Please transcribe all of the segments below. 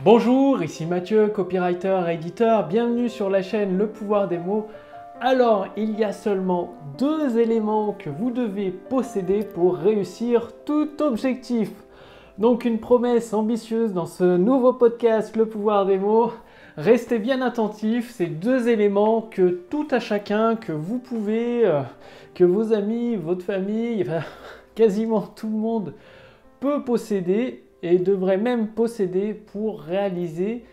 Bonjour, ici Mathieu, copywriter et éditeur. Bienvenue sur la chaîne Le Pouvoir des mots. Alors, il y a seulement 2 éléments que vous devez posséder pour réussir tout objectif. Donc, une promesse ambitieuse dans ce nouveau podcast Le Pouvoir des mots. Restez bien attentifs, ces 2 éléments que tout à chacun, que vous pouvez, que vos amis, votre famille, enfin, quasiment tout le monde peut posséder et devrait même posséder pour réaliser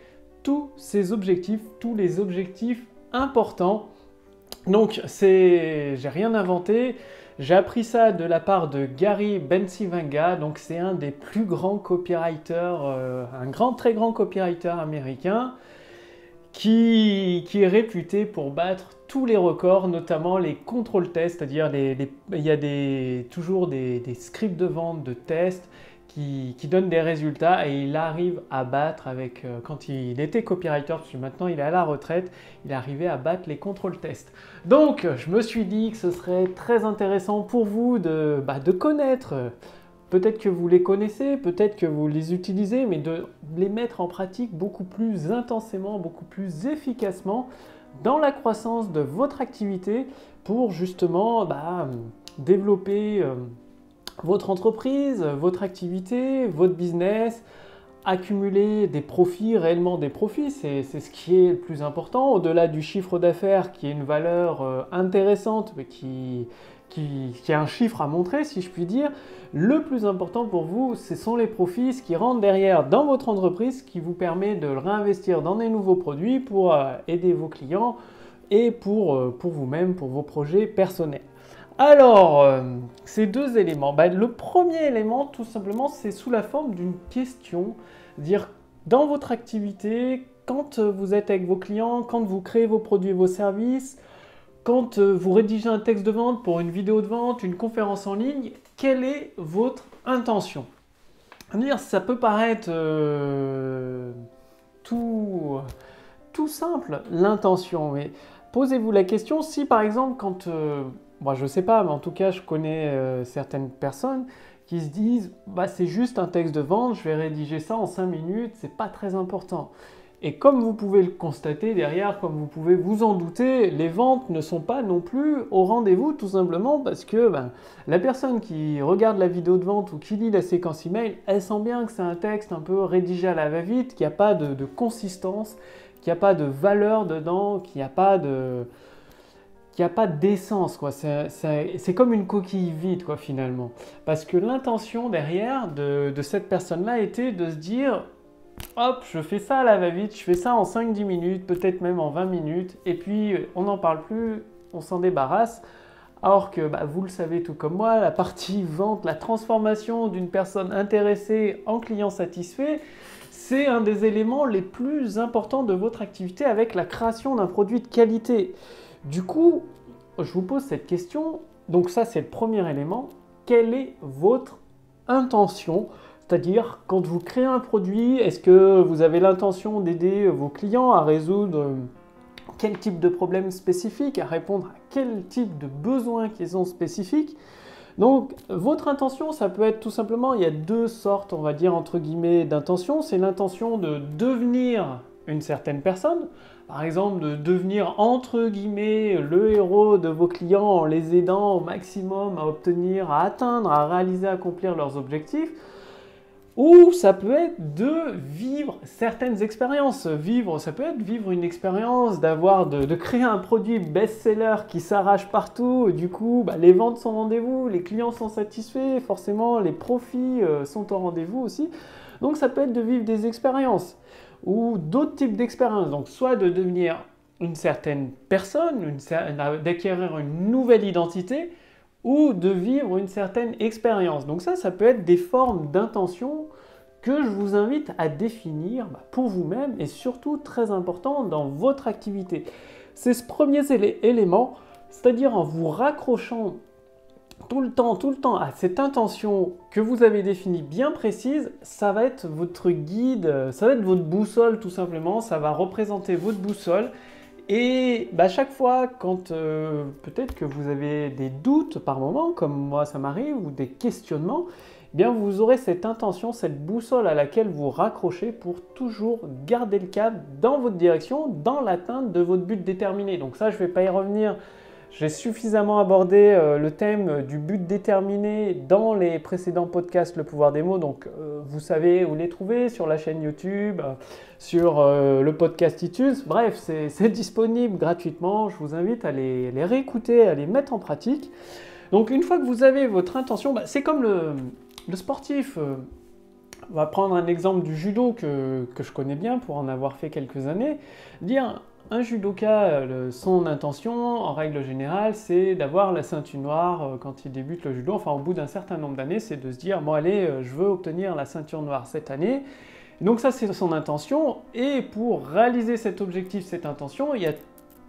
tous ces objectifs, tous les objectifs importants. Donc, j'ai rien inventé, j'ai appris ça de la part de Gary Bencivenga, donc c'est un des plus grands copywriters, très grand copywriter américain qui est réputé pour battre tous les records, notamment les contrôle tests, c'est-à-dire il y a toujours des scripts de vente, de tests, qui donne des résultats et il arrive à battre quand il était copywriter, parce que maintenant il est à la retraite, il est arrivé à battre les contrôle tests. Donc je me suis dit que ce serait très intéressant pour vous de connaître, peut-être que vous les connaissez, peut-être que vous les utilisez, mais de les mettre en pratique beaucoup plus intensément, beaucoup plus efficacement dans la croissance de votre activité pour justement développer votre entreprise, votre activité, votre business, accumuler des profits, réellement des profits, c'est ce qui est le plus important, au-delà du chiffre d'affaires qui est une valeur intéressante, mais qui a un chiffre à montrer, si je puis dire. Le plus important pour vous, ce sont les profits, ce qui rentre derrière dans votre entreprise, ce qui vous permet de le réinvestir dans des nouveaux produits pour aider vos clients et pour vous-même, pour vos projets personnels. Alors, ces 2 éléments, le premier élément, tout simplement, c'est sous la forme d'une question. Dire, dans votre activité, quand vous êtes avec vos clients, quand vous créez vos produits et vos services, quand vous rédigez un texte de vente pour une vidéo de vente, une conférence en ligne, quelle est votre intention? Ça peut paraître tout simple, l'intention, mais posez-vous la question si par exemple quand... moi je ne sais pas, mais en tout cas je connais certaines personnes qui se disent c'est juste un texte de vente, je vais rédiger ça en 5 minutes, c'est pas très important. Et comme vous pouvez le constater derrière, comme vous pouvez vous en douter, les ventes ne sont pas non plus au rendez-vous, tout simplement parce que la personne qui regarde la vidéo de vente ou qui lit la séquence email, elle sent bien que c'est un texte un peu rédigé à la va-vite, qu'il n'y a pas de consistance, qu'il n'y a pas de valeur dedans, qu'il n'y a pas d'essence, quoi. C'est comme une coquille vide, quoi, finalement. Parce que l'intention derrière de cette personne-là était de se dire hop, je fais ça à la va-vite, je fais ça en 5-10 minutes, peut-être même en 20 minutes, et puis on n'en parle plus, on s'en débarrasse. Alors que vous le savez tout comme moi, la partie vente, la transformation d'une personne intéressée en client satisfait, c'est un des éléments les plus importants de votre activité avec la création d'un produit de qualité. Du coup, je vous pose cette question, donc ça c'est le premier élément, quelle est votre intention? C'est-à-dire, quand vous créez un produit, est-ce que vous avez l'intention d'aider vos clients à résoudre quel type de problème spécifique, à répondre à quel type de besoins qu'ils ont spécifiques? Donc, votre intention, ça peut être tout simplement, il y a 2 sortes, on va dire, entre guillemets, d'intention. C'est l'intention de devenir une certaine personne, par exemple de devenir entre guillemets le héros de vos clients en les aidant au maximum à obtenir, à atteindre, à réaliser, à accomplir leurs objectifs. Ou ça peut être de vivre certaines expériences. Ça peut être vivre une expérience, de créer un produit best-seller qui s'arrache partout. Et du coup, les ventes sont au rendez-vous, les clients sont satisfaits, forcément les profits sont au rendez-vous aussi. Donc ça peut être de vivre des expériences ou d'autres types d'expériences. Donc soit de devenir une certaine personne, d'acquérir une nouvelle identité, ou de vivre une certaine expérience. Donc ça peut être des formes d'intention que je vous invite à définir pour vous-même et surtout très important dans votre activité. C'est ce premier élément, c'est-à-dire en vous raccrochant tout le temps à cette intention que vous avez définie bien précise, ça va être votre guide, ça va être votre boussole tout simplement, ça va représenter votre boussole. Et chaque fois, quand peut-être que vous avez des doutes par moment, comme moi ça m'arrive, ou des questionnements, eh bien vous aurez cette intention, cette boussole à laquelle vous raccrochez pour toujours garder le cap dans votre direction, dans l'atteinte de votre but déterminé. Donc ça, je ne vais pas y revenir. J'ai suffisamment abordé le thème du but déterminé dans les précédents podcasts Le pouvoir des mots, donc vous savez où les trouver, sur la chaîne YouTube, sur le podcast iTunes. Bref, c'est disponible gratuitement, je vous invite à les réécouter, à les mettre en pratique. Donc une fois que vous avez votre intention, c'est comme le sportif. On va prendre un exemple du judo que je connais bien pour en avoir fait quelques années. Dire un judoka, son intention, en règle générale, c'est d'avoir la ceinture noire quand il débute le judo. Enfin, au bout d'un certain nombre d'années, c'est de se dire, bon allez, je veux obtenir la ceinture noire cette année. Donc ça, c'est son intention. Et pour réaliser cet objectif, cette intention, il y a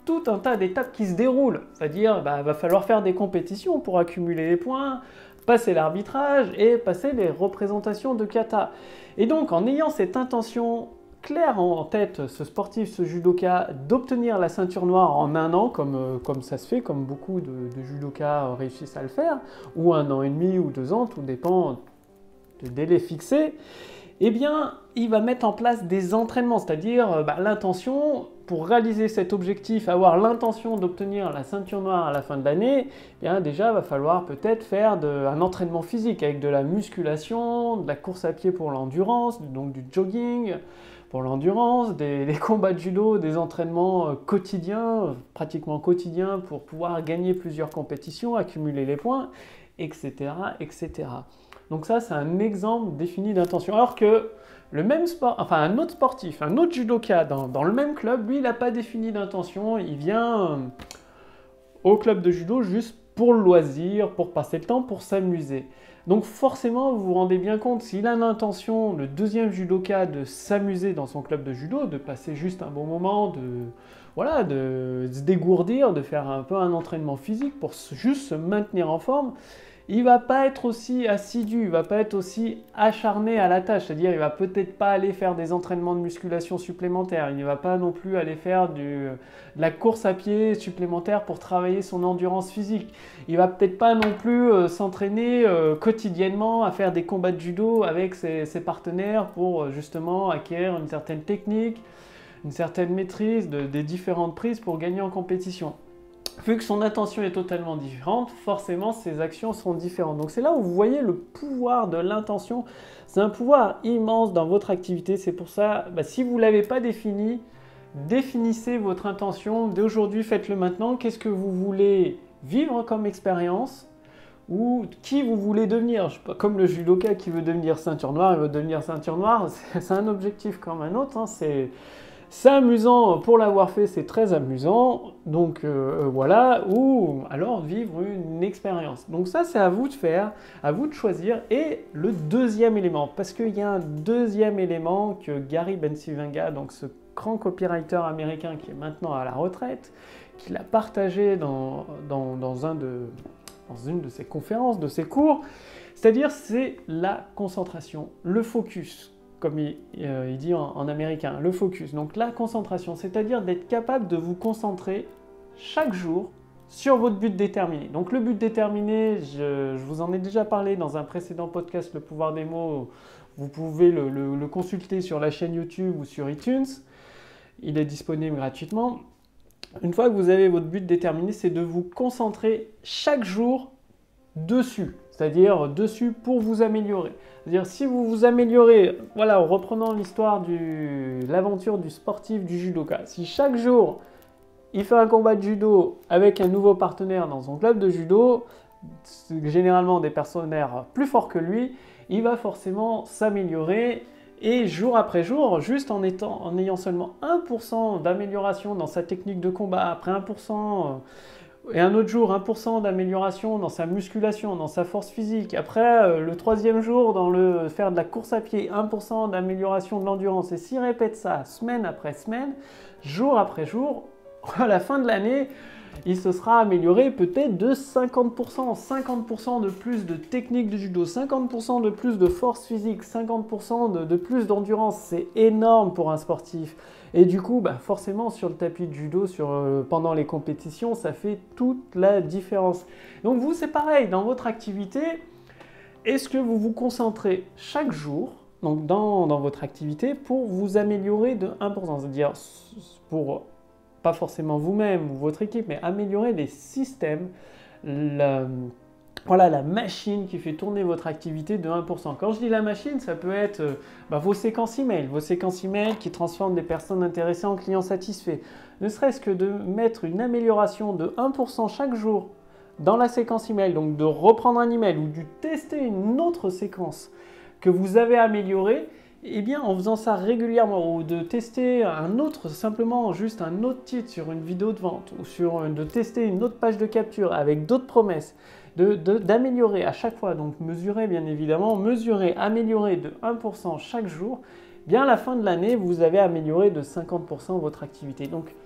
tout un tas d'étapes qui se déroulent. C'est-à-dire, il va falloir faire des compétitions pour accumuler les points, passer l'arbitrage et passer les représentations de kata. Et donc, en ayant cette intention clair en tête, ce sportif, ce judoka, d'obtenir la ceinture noire en 1 an, comme ça se fait, comme beaucoup de judokas réussissent à le faire, ou 1 an et demi ou 2 ans, tout dépend du délai fixé, eh bien, il va mettre en place des entraînements, c'est-à-dire l'intention, pour réaliser cet objectif, avoir l'intention d'obtenir la ceinture noire à la fin de l'année, eh bien déjà, il va falloir peut-être faire un entraînement physique avec de la musculation, de la course à pied pour l'endurance, donc du jogging, pour l'endurance, des combats de judo, des entraînements quotidiens, pratiquement quotidiens, pour pouvoir gagner plusieurs compétitions, accumuler les points, etc. etc. Donc ça, c'est un exemple défini d'intention. Alors que le même sport, enfin un autre sportif, un autre judoka dans le même club, lui, il n'a pas défini d'intention, il vient au club de judo juste pour le loisir, pour passer le temps, pour s'amuser. Donc forcément, vous vous rendez bien compte, s'il a l'intention, le deuxième judoka, de s'amuser dans son club de judo, de passer juste un bon moment, de se dégourdir, de faire un peu un entraînement physique pour juste se maintenir en forme, il ne va pas être aussi assidu, il ne va pas être aussi acharné à la tâche, c'est-à-dire il ne va peut-être pas aller faire des entraînements de musculation supplémentaires, il ne va pas non plus aller faire de la course à pied supplémentaire pour travailler son endurance physique, il ne va peut-être pas non plus s'entraîner quotidiennement à faire des combats de judo avec ses partenaires pour justement acquérir une certaine technique, une certaine maîtrise des différentes prises pour gagner en compétition. Vu que son attention est totalement différente, forcément ses actions sont différentes. Donc c'est là où vous voyez le pouvoir de l'intention. C'est un pouvoir immense dans votre activité. C'est pour ça, si vous ne l'avez pas défini, définissez votre intention. Dès aujourd'hui, faites-le maintenant. Qu'est-ce que vous voulez vivre comme expérience? Ou qui vous voulez devenir? Je sais pas, comme le judoka qui veut devenir ceinture noire, il veut devenir ceinture noire. C'est un objectif comme un autre. C'est amusant pour l'avoir fait, c'est très amusant, donc voilà, ou alors vivre une expérience. Donc ça, c'est à vous de faire, à vous de choisir. Et le deuxième élément, parce qu'il y a un deuxième élément que Gary Bencivenga, donc ce grand copywriter américain qui est maintenant à la retraite, qu'il a partagé dans une de ses conférences, de ses cours, c'est-à-dire c'est la concentration, le focus. Comme il dit en américain, le focus. Donc la concentration, c'est-à-dire d'être capable de vous concentrer chaque jour sur votre but déterminé. Donc le but déterminé, je vous en ai déjà parlé dans un précédent podcast, Le pouvoir des mots. Vous pouvez le consulter sur la chaîne YouTube ou sur iTunes. Il est disponible gratuitement. Une fois que vous avez votre but déterminé, c'est de vous concentrer chaque jour dessus. C'est-à-dire dessus pour vous améliorer. C'est-à-dire si vous vous améliorez, voilà, en reprenant l'histoire l'aventure du sportif du judoka, si chaque jour il fait un combat de judo avec un nouveau partenaire dans son club de judo, généralement des partenaires plus forts que lui, il va forcément s'améliorer et jour après jour, juste en ayant seulement 1% d'amélioration dans sa technique de combat, après 1%, et un autre jour, 1% d'amélioration dans sa musculation, dans sa force physique. Après, le troisième jour, faire de la course à pied, 1% d'amélioration de l'endurance. Et s'il répète ça semaine après semaine, jour après jour, à la fin de l'année, il se sera amélioré peut-être de 50%. 50% de plus de technique de judo, 50% de plus de force physique, 50% de plus d'endurance. C'est énorme pour un sportif. Et du coup, forcément, sur le tapis de judo, pendant les compétitions, ça fait toute la différence. Donc vous, c'est pareil, dans votre activité, est-ce que vous vous concentrez chaque jour donc dans votre activité pour vous améliorer de 1%, c'est-à-dire pour pas forcément vous-même ou votre équipe, mais améliorer les systèmes, voilà, la machine qui fait tourner votre activité de 1%. Quand je dis la machine, ça peut être vos séquences email qui transforment des personnes intéressées en clients satisfaits. Ne serait-ce que de mettre une amélioration de 1% chaque jour dans la séquence email, donc de reprendre un email ou de tester une autre séquence que vous avez améliorée, eh bien en faisant ça régulièrement ou de tester un autre, simplement juste un autre titre sur une vidéo de vente ou de tester une autre page de capture avec d'autres promesses, d'améliorer à chaque fois, donc mesurer bien évidemment, améliorer de 1% chaque jour, bien à la fin de l'année, vous avez amélioré de 50% votre activité. Donc,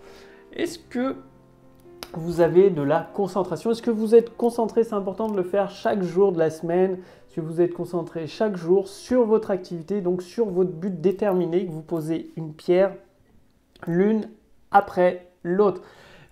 est-ce que vous avez de la concentration? Est-ce que vous êtes concentré? C'est important de le faire chaque jour de la semaine. Est-ce que vous êtes concentré chaque jour sur votre activité, donc sur votre but déterminé, que vous posez une pierre l'une après l'autre?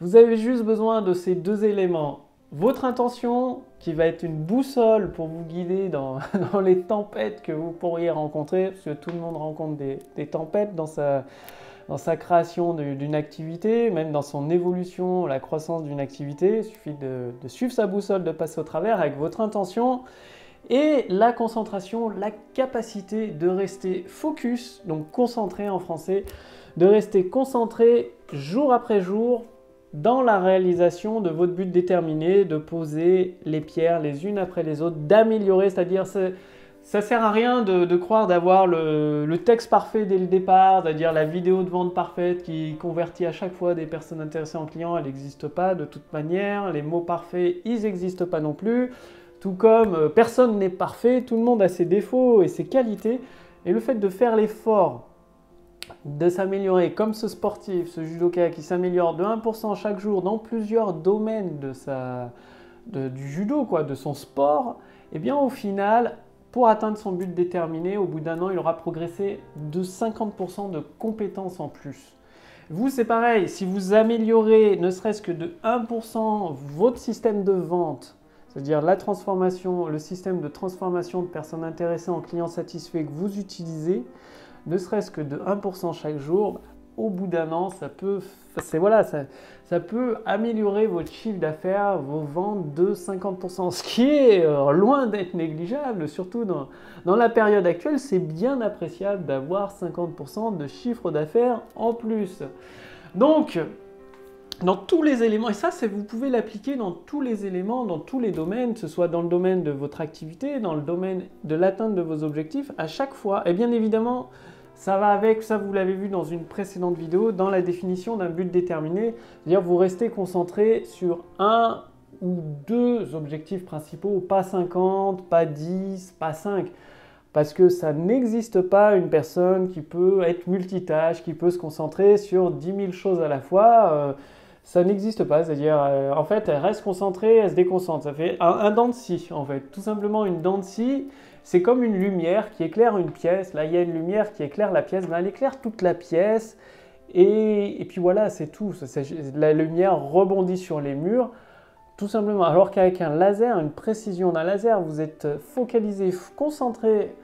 Vous avez juste besoin de ces deux éléments. Votre intention, qui va être une boussole pour vous guider dans les tempêtes que vous pourriez rencontrer, parce que tout le monde rencontre des tempêtes dans sa création d'une activité, même dans son évolution, la croissance d'une activité. Il suffit de suivre sa boussole, de passer au travers avec votre intention et la concentration, la capacité de rester focus, donc concentré en français, de rester concentré jour après jour dans la réalisation de votre but déterminé, de poser les pierres les unes après les autres, d'améliorer, c'est-à-dire ça ne sert à rien de croire d'avoir le texte parfait dès le départ, c'est-à-dire la vidéo de vente parfaite qui convertit à chaque fois des personnes intéressées en clients, elle n'existe pas de toute manière, les mots parfaits, ils n'existent pas non plus, tout comme personne n'est parfait, tout le monde a ses défauts et ses qualités, et le fait de faire l'effort de s'améliorer comme ce sportif, ce judoka qui s'améliore de 1% chaque jour dans plusieurs domaines du judo, de son sport, et bien au final, pour atteindre son but déterminé, au bout d'un an, il aura progressé de 50% de compétences en plus. Vous, c'est pareil, si vous améliorez ne serait-ce que de 1% votre système de vente, c'est-à-dire la transformation, le système de transformation de personnes intéressées en clients satisfaits que vous utilisez, ne serait-ce que de 1% chaque jour, au bout d'un an, ça peut améliorer votre chiffre d'affaires, vos ventes de 50%, ce qui est loin d'être négligeable, surtout dans la période actuelle, c'est bien appréciable d'avoir 50% de chiffre d'affaires en plus. Donc, dans tous les éléments, et ça, vous pouvez l'appliquer dans tous les éléments, dans tous les domaines, que ce soit dans le domaine de votre activité, dans le domaine de l'atteinte de vos objectifs, à chaque fois, et bien évidemment, ça va avec, ça vous l'avez vu dans une précédente vidéo, dans la définition d'un but déterminé, c'est-à-dire vous restez concentré sur un ou deux objectifs principaux, pas 50, pas 10, pas 5, parce que ça n'existe pas une personne qui peut être multitâche, qui peut se concentrer sur 10 000 choses à la fois, ça n'existe pas, c'est-à-dire en fait elle reste concentrée, elle se déconcentre, ça fait un dent de scie en fait, tout simplement une dent de scie. C'est comme une lumière qui éclaire une pièce. Là, il y a une lumière qui éclaire la pièce. Ben, elle éclaire toute la pièce. Et puis voilà, c'est tout. La lumière rebondit sur les murs, tout simplement. Alors qu'avec un laser, une précision d'un laser, vous êtes focalisé, concentré,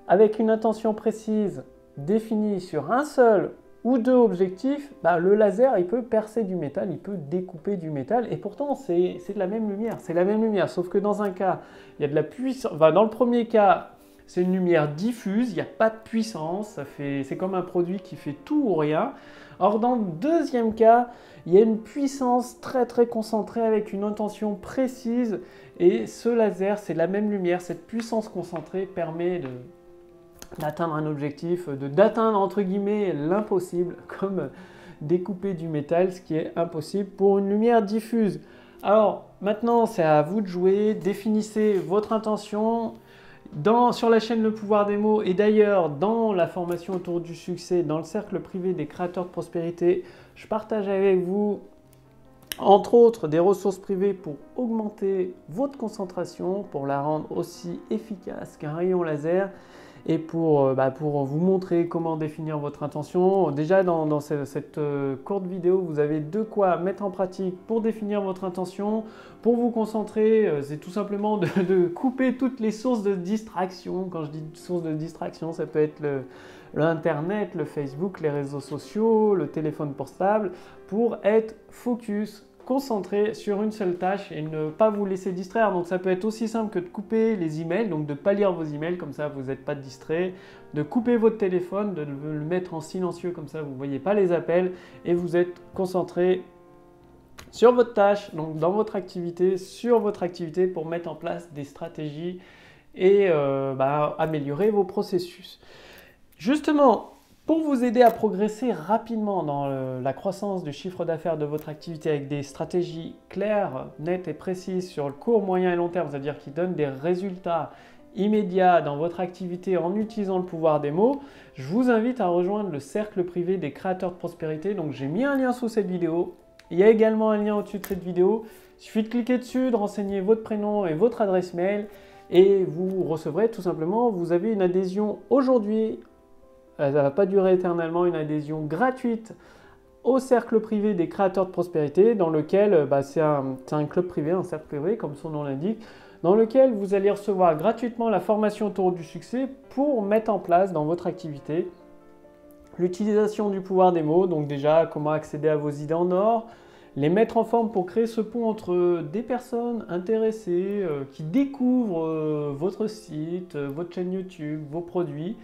avec une intention précise, définie sur un seul ou deux objectifs, le laser, il peut percer du métal, il peut découper du métal, et pourtant, c'est de la même lumière, c'est la même lumière, sauf que dans un cas, il y a de la puissance, dans le premier cas, c'est une lumière diffuse, il n'y a pas de puissance, c'est comme un produit qui fait tout ou rien. Or, dans le deuxième cas, il y a une puissance très très concentrée avec une intention précise, et ce laser, c'est la même lumière, cette puissance concentrée permet d'atteindre un objectif, d'atteindre entre guillemets l'impossible, comme découper du métal, ce qui est impossible pour une lumière diffuse. Alors maintenant, c'est à vous de jouer, définissez votre intention. Sur la chaîne Le Pouvoir des Mots et d'ailleurs dans la formation autour du succès, dans le cercle privé des créateurs de prospérité, je partage avec vous entre autres des ressources privées pour augmenter votre concentration, pour la rendre aussi efficace qu'un rayon laser. et pour vous montrer comment définir votre intention. Déjà dans cette courte vidéo, vous avez de quoi mettre en pratique pour définir votre intention, pour vous concentrer. C'est tout simplement de couper toutes les sources de distraction. Quand je dis sources de distraction, ça peut être l'Internet, le Facebook, les réseaux sociaux, le téléphone portable, pour être focus, concentré sur une seule tâche et ne pas vous laisser distraire. Donc ça peut être aussi simple que de couper les emails, donc de ne pas lire vos emails, comme ça vous n'êtes pas distrait, de couper votre téléphone, de le mettre en silencieux, comme ça vous ne voyez pas les appels et vous êtes concentré sur votre tâche, donc dans votre activité, sur votre activité pour mettre en place des stratégies et améliorer vos processus. Justement, pour vous aider à progresser rapidement dans la croissance du chiffre d'affaires de votre activité avec des stratégies claires, nettes et précises sur le court, moyen et long terme, c'est-à-dire qui donnent des résultats immédiats dans votre activité en utilisant le pouvoir des mots, je vous invite à rejoindre le cercle privé des créateurs de prospérité. Donc j'ai mis un lien sous cette vidéo. Il y a également un lien au-dessus de cette vidéo. Il suffit de cliquer dessus, de renseigner votre prénom et votre adresse mail et vous recevrez tout simplement, vous avez une adhésion aujourd'hui. Ça ne va pas durer éternellement, une adhésion gratuite au cercle privé des créateurs de prospérité, dans lequel c'est un club privé, un cercle privé, comme son nom l'indique, dans lequel vous allez recevoir gratuitement la formation autour du succès pour mettre en place dans votre activité l'utilisation du pouvoir des mots, donc déjà comment accéder à vos idées en or, les mettre en forme pour créer ce pont entre des personnes intéressées qui découvrent votre site, votre chaîne YouTube, vos produits,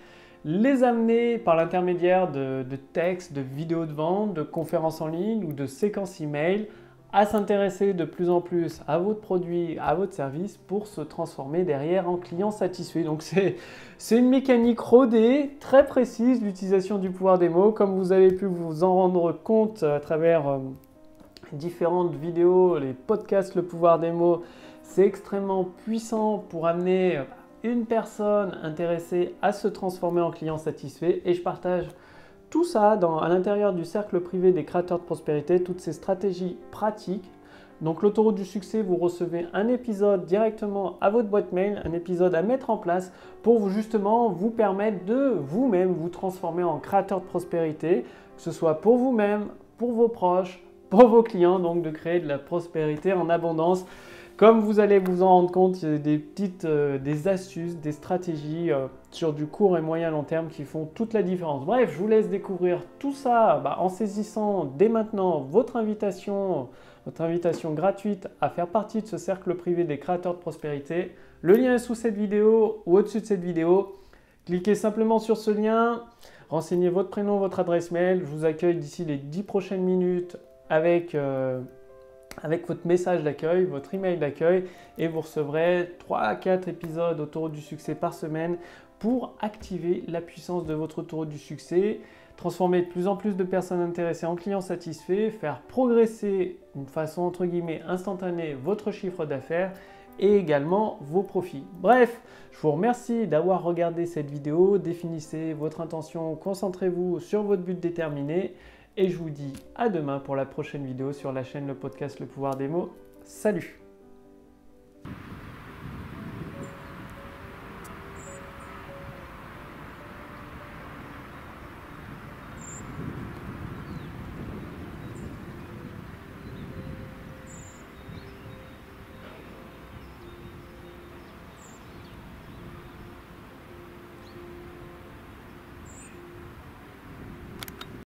les amener par l'intermédiaire de textes, de vidéos de vente, de conférences en ligne ou de séquences email à s'intéresser de plus en plus à votre produit, à votre service pour se transformer derrière en client satisfait. Donc c'est une mécanique rodée, très précise, l'utilisation du pouvoir des mots. Comme vous avez pu vous en rendre compte à travers différentes vidéos, les podcasts, le pouvoir des mots, c'est extrêmement puissant pour amener une personne intéressée à se transformer en client satisfait et je partage tout ça à l'intérieur du cercle privé des créateurs de prospérité, toutes ces stratégies pratiques. Donc l'autoroute du succès, vous recevez un épisode directement à votre boîte mail, un épisode à mettre en place pour vous permettre de vous-même vous transformer en créateur de prospérité, que ce soit pour vous-même, pour vos proches, pour vos clients, donc de créer de la prospérité en abondance. Comme vous allez vous en rendre compte, il y a des astuces, des stratégies sur du court et moyen long terme qui font toute la différence. Bref, je vous laisse découvrir tout ça en saisissant dès maintenant votre invitation gratuite à faire partie de ce cercle privé des créateurs de prospérité. Le lien est sous cette vidéo ou au-dessus de cette vidéo. Cliquez simplement sur ce lien, renseignez votre prénom, votre adresse mail. Je vous accueille d'ici les 10 prochaines minutes avec votre message d'accueil, votre email d'accueil et vous recevrez 3 à 4 épisodes autoroute du succès par semaine pour activer la puissance de votre autoroute du succès, transformer de plus en plus de personnes intéressées en clients satisfaits, faire progresser d'une façon entre guillemets instantanée votre chiffre d'affaires et également vos profits. Bref, je vous remercie d'avoir regardé cette vidéo, définissez votre intention, concentrez-vous sur votre but déterminé. Et je vous dis à demain pour la prochaine vidéo sur la chaîne Le Podcast Le Pouvoir des Mots. Salut!